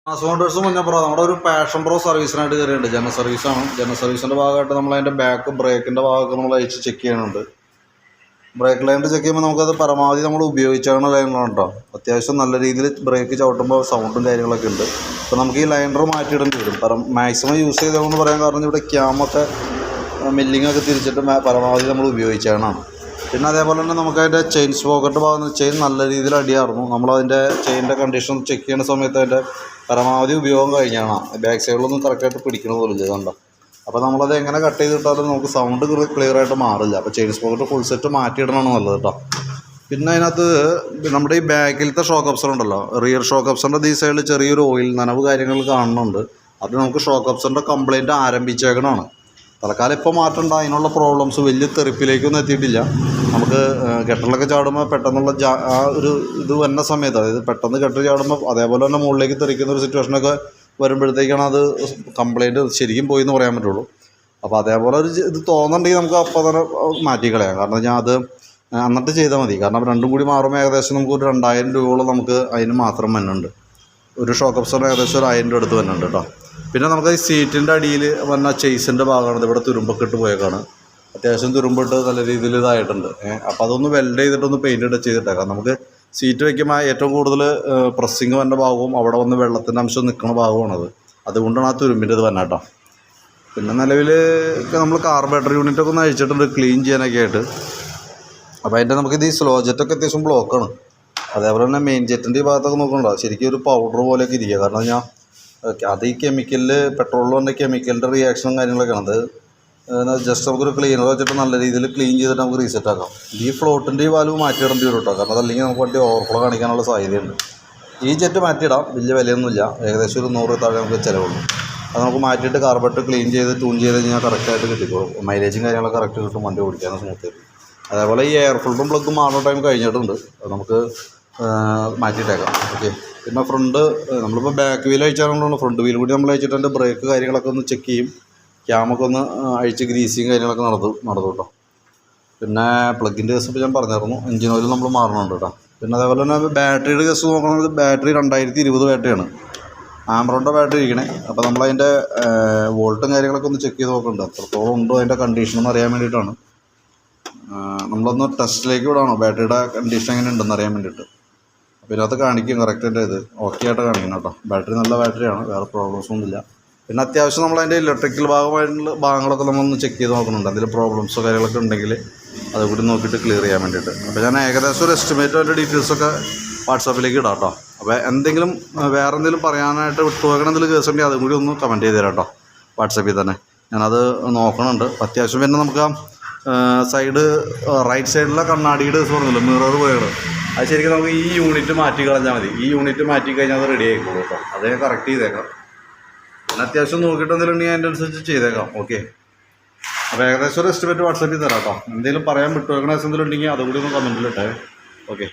Saunders മുന്നപ്പുറം നമ്മുടെ ഒരു passion pro സർവീസിനായിട്ട് കയറിയുണ്ട്. General സർവീസാണ്. ജനറൽ സർവീസിൻ്റെ ഭാഗമായിട്ട് നമ്മളതിൻ്റെ ബാക്ക് ബ്രേക്കിൻ്റെ ഭാഗമൊക്കെ നമ്മൾ അയച്ച് ചെക്ക് ചെയ്യുന്നുണ്ട്. ബ്രേക്ക് ലൈനിൽ ചെക്ക് ചെയ്യുമ്പോൾ നമുക്കത് പരമാവധി നമ്മൾ ഉപയോഗിച്ചാണ് ലൈനറാണ് കേട്ടോ. അത്യാവശ്യം നല്ല രീതിയിൽ ബ്രേക്ക് ചവിട്ടുമ്പോൾ സൗണ്ടും കാര്യങ്ങളൊക്കെ ഉണ്ട്. അപ്പോൾ നമുക്ക് ഈ ലൈനർ മാറ്റിയിടേണ്ടി വരും. മാക്സിമം യൂസ് ചെയ്തതെന്ന് പറയാൻ കാരണം ഇവിടെ ക്യാമൊക്കെ മില്ലിങ്ങൊക്കെ തിരിച്ചിട്ട് പരമാവധി നമ്മൾ ഉപയോഗിച്ചാണ്. പിന്നെ അതേപോലെ തന്നെ നമുക്കതിൻ്റെ ചെയിൻ സ്പോക്കറ്റ് ഭാഗത്ത് ചെയിൻ നല്ല രീതിയിൽ അടിയായിരുന്നു. നമ്മളതിൻ്റെ ചെയിനിൻ്റെ കണ്ടീഷൻ ചെക്ക് ചെയ്യുന്ന സമയത്ത് അതിൻ്റെ പരമാവധി ഉപയോഗം കഴിഞ്ഞാണ്. ബാക്ക് സൈഡിലൊന്നും കറക്റ്റായിട്ട് പിടിക്കണ പോലില്ല കണ്ടോ. അപ്പോൾ നമ്മളത് എങ്ങനെ കട്ട് ചെയ്തിട്ടാലും നമുക്ക് സൗണ്ട് ക്ലിയർ ആയിട്ട് മാറില്ല. അപ്പോൾ ചെയിൻ സ്പോക്കറ്റ് ഫുൾ സെറ്റ് മാറ്റിയിടണമാണ് നല്ലത് കേട്ടോ. പിന്നെ അതിനകത്ത് നമ്മുടെ ഈ ബാക്കിലത്തെ ഷോക്ക് അബ്സർ ഉണ്ടല്ലോ, റിയർ ഷോക്ക് അബ്സറിൻ്റെ ഈ സൈഡിൽ ചെറിയൊരു ഓയിൽ നനവ് കാര്യങ്ങൾ കാണുന്നുണ്ട്. അത് നമുക്ക് ഷോക്ക് അബ്സറിൻ്റെ കംപ്ലയിൻറ്റ് ആരംഭിച്ചേക്കണമാണ്. തൽക്കാലം ഇപ്പോൾ മാറ്റണ്ട. അതിനുള്ള പ്രോബ്ലംസ് വലിയ തെറിപ്പിലേക്കൊന്നും എത്തിയിട്ടില്ല. നമുക്ക് ഗട്ടറിലൊക്കെ ചാടുമ്പോൾ പെട്ടെന്നുള്ള ആ ഒരു ഇത് വരുന്ന സമയത്ത്, അതായത് പെട്ടെന്ന് ഗട്ടർ ചാടുമ്പോൾ അതേപോലെ തന്നെ മുകളിലേക്ക് തെറിക്കുന്ന ഒരു സിറ്റുവേഷനൊക്കെ വരുമ്പോഴത്തേക്കാണ് അത് കംപ്ലയിൻറ്റ് ശരിക്കും പോയി എന്ന് പറയാൻ പറ്റുള്ളൂ. അപ്പോൾ അതേപോലെ ഒരു ഇത് തോന്നുന്നുണ്ടെങ്കിൽ നമുക്ക് അപ്പോൾ തന്നെ മാറ്റിക്കളയാം. കാരണം ഞാൻ അത് എന്നിട്ട് ചെയ്താൽ മതി. കാരണം രണ്ടും കൂടി മാറുമ്പോൾ ഏകദേശം നമുക്ക് ഒരു 2000 രൂപയോളം നമുക്ക് അതിന് മാത്രം വരുന്നുണ്ട്. ഒരു ഷോക്ക് അബ്സറിന് ഏകദേശം ഒരു 1000 രൂപ അടുത്ത് വരുന്നുണ്ട് കേട്ടോ. പിന്നെ നമുക്ക് ഈ സീറ്റിൻ്റെ അടിയിൽ വന്ന ചേസിൻ്റെ ഭാഗമാണ് ഇവിടെ തുരുമ്പൊക്കെ ഇട്ട് പോയേക്കാണ്. അത്യാവശ്യം തുരുമ്പിട്ട് നല്ല രീതിയിൽ ഇതായിട്ടുണ്ട്. അപ്പോൾ അതൊന്ന് വെൽഡ് ചെയ്തിട്ടൊന്ന് പെയിൻറ്റ് ചെയ്തിട്ടേക്കാം. നമുക്ക് സീറ്റ് വയ്ക്കുമ്പോൾ ഏറ്റവും കൂടുതൽ പ്രസ്സിങ് വന്ന ഭാഗവും അവിടെ വന്ന് വെള്ളത്തിൻ്റെ അംശം നിൽക്കുന്ന ഭാഗമാണത്. അതുകൊണ്ടാണ് ആ തുരുമ്പിൻ്റെ ഇത് വന്നത് കേട്ടോ. പിന്നെ നിലവിൽ നമ്മൾ കാർബറേറ്റർ യൂണിറ്റൊക്കെ ഒന്ന് അഴിച്ചിട്ടുണ്ട് ക്ലീൻ ചെയ്യാനൊക്കെ ആയിട്ട്. അപ്പോൾ അതിൻ്റെ നമുക്കിത് ഈ സ്ലോ ജെറ്റൊക്കെ അത്യാവശ്യം ബ്ലോക്കാണ്. അതേപോലെ തന്നെ മെയിൻ ജെറ്റിൻ്റെ ഈ ഭാഗത്തൊക്കെ നോക്കണ്ടോ, ശരിക്കും ഒരു പൗഡർ പോലെയൊക്കെ ഇരിക്കുക. കാരണം ഞാൻ അത് ഈ കെമിക്കലിൽ പെട്രോളിൽ വന്ന കെമിക്കലിൻ്റെ റിയാക്ഷനും കാര്യങ്ങളൊക്കെയാണ്. അത് ജസ്റ്റ് നമുക്കൊരു ക്ലീനർ വെച്ചിട്ട് നല്ല രീതിയിൽ ക്ലീൻ ചെയ്തിട്ട് നമുക്ക് റീസെറ്റ് ആക്കാം. ഈ ഫ്ലോട്ടിൻ്റെ ഈ വാൽവ് മാറ്റിയിടേണ്ടി വരും കേട്ടോ. കാരണം അതല്ലെങ്കിൽ നമുക്ക് വണ്ടി ഓവർഫ്ലോ കാണിക്കാനുള്ള സാധ്യതയുണ്ട്. ഈ ജെറ്റ് മാറ്റിയിടാം, വലിയ വിലയൊന്നുമില്ല. ഏകദേശം ഒരു 100 താഴെ നമുക്ക് ചിലവുള്ളൂ. അത് നമുക്ക് മാറ്റിയിട്ട് കാർബറേറ്റർ ക്ലീൻ ചെയ്ത് ട്യൂൺ ചെയ്ത് കഴിഞ്ഞാൽ കറക്റ്റായിട്ട് കിട്ടിക്കോളും. മൈലേജും കാര്യങ്ങളൊക്കെ കറക്റ്റ് കിട്ടും, വണ്ടി ഓടിക്കാനും സ്മൂത്ത് ആയിരിക്കും. അതേപോലെ ഈ എയർ ഫിൽറ്ററും പ്ലഗും മാറുന്ന ടൈം കഴിഞ്ഞിട്ടുണ്ട്. അത് നമുക്ക് മാറ്റിയിട്ടേക്കാം. ഓക്കെ. പിന്നെ ഫ്രണ്ട് നമ്മളിപ്പോൾ ബാക്ക് വീൽ അയച്ചാലുണ്ടോ, ഫ്രണ്ട് വീൽ കൂടി നമ്മൾ അയച്ചിട്ട് അതിൻ്റെ ബ്രേക്ക് കാര്യങ്ങളൊക്കെ ഒന്ന് ചെക്ക് ചെയ്യും. ക്യാമൊക്കെ ഒന്ന് അഴിച്ച് ഗ്രീസിങ് കാര്യങ്ങളൊക്കെ നടന്നു കേട്ടോ. പിന്നെ പ്ലഗിൻ്റെ കേസ് ഇപ്പോൾ ഞാൻ പറഞ്ഞായിരുന്നു. എഞ്ചിൻ ഓയിൽ നമ്മൾ മാറണുണ്ട് കേട്ടോ. പിന്നെ അതേപോലെ തന്നെ ബാറ്ററിയുടെ കേസ് നോക്കണമെങ്കിൽ ബാറ്ററി 2020 ബാറ്ററിയാണ്. ആംബ്രോണിൻ്റെ ബാറ്ററി ഇരിക്കണേ. അപ്പോൾ നമ്മളതിൻ്റെ വോൾട്ടും കാര്യങ്ങളൊക്കെ ഒന്ന് ചെക്ക് ചെയ്ത് നോക്കുന്നുണ്ട്. എത്രത്തോളം ഉണ്ടോ അതിൻ്റെ കണ്ടീഷനെന്ന് അറിയാൻ വേണ്ടിയിട്ടാണ്. നമ്മളൊന്ന് ടെസ്റ്റിലേക്ക് വിടാണോ ബാറ്ററിയുടെ കണ്ടീഷൻ എങ്ങനെ ഉണ്ടെന്ന് അറിയാൻ വേണ്ടിയിട്ട്. അപ്പോൾ ഇതിനകത്ത് കാണിക്കും കറക്റ്റായിട്ട് ഇത് ഓക്കെ ആയിട്ട് കാണിക്കണം കേട്ടോ. ബാറ്ററി നല്ല ബാറ്ററിയാണ്, വേറെ പ്രോബ്ലംസ് ഒന്നുമില്ല. പിന്നെ അത്യാവശ്യം നമ്മളതിൻ്റെ ഇലക്ട്രിക്കൽ ഭാഗമായിട്ടുള്ള ഭാഗങ്ങളൊക്കെ നമ്മളൊന്ന് ചെക്ക് ചെയ്ത് നോക്കുന്നുണ്ട്. അതിൽ പ്രോബ്ലംസോ കാര്യങ്ങളൊക്കെ ഉണ്ടെങ്കിൽ അതുകൂടി നോക്കിയിട്ട് ക്ലിയർ ചെയ്യാൻ വേണ്ടിയിട്ട്. അപ്പോൾ ഞാൻ ഏകദേശം ഒരു എസ്റ്റിമേറ്റ് അതിൻ്റെ ഡീറ്റെയിൽസൊക്കെ വാട്സാപ്പിലേക്ക് ഇടാം കേട്ടോ. അപ്പോൾ എന്തെങ്കിലും വേറെ എന്തെങ്കിലും പറയാനായിട്ട് വിട്ടുപോകണം എന്തെങ്കിലും കേസ് ഉണ്ടെങ്കിൽ അതും കൂടി ഒന്ന് കമൻറ്റ് ചെയ്ത് തരാം കേട്ടോ. വാട്സാപ്പിൽ തന്നെ ഞാനത് നോക്കണുണ്ട്. അത്യാവശ്യം പിന്നെ നമുക്ക് സൈഡ് റൈറ്റ് സൈഡിലെ കണ്ണാടിയുടെ കേസ് പറഞ്ഞില്ല, മിറർ പോയത്, അത് ശരിക്കും നമുക്ക് ഈ യൂണിറ്റ് മാറ്റി കളഞ്ഞാൽ മതി. ഈ യൂണിറ്റ് മാറ്റി കഴിഞ്ഞാൽ അത് റെഡി ആയിക്കോളൂ കേട്ടോ. അതേ കറക്റ്റ് ചെയ്തേക്കാം. പിന്നെ അത്യാവശ്യം നോക്കിയിട്ട് എന്തെങ്കിലും ഉണ്ടെങ്കിൽ അതിൻ്റെ അനുസരിച്ച് ചെയ്തേക്കാം. ഓക്കെ. അപ്പോൾ ഏകദേശം ഒരു എസ്റ്റിമേറ്റ് വാട്സാപ്പിൽ തരാം കേട്ടോ. എന്തെങ്കിലും പറയാൻ വിട്ടുവെക്കണ എന്തെങ്കിലും ഉണ്ടെങ്കിൽ അതുകൂടി ഒന്ന് കമൻറ്റിലിട്ടേ. ഓക്കെ.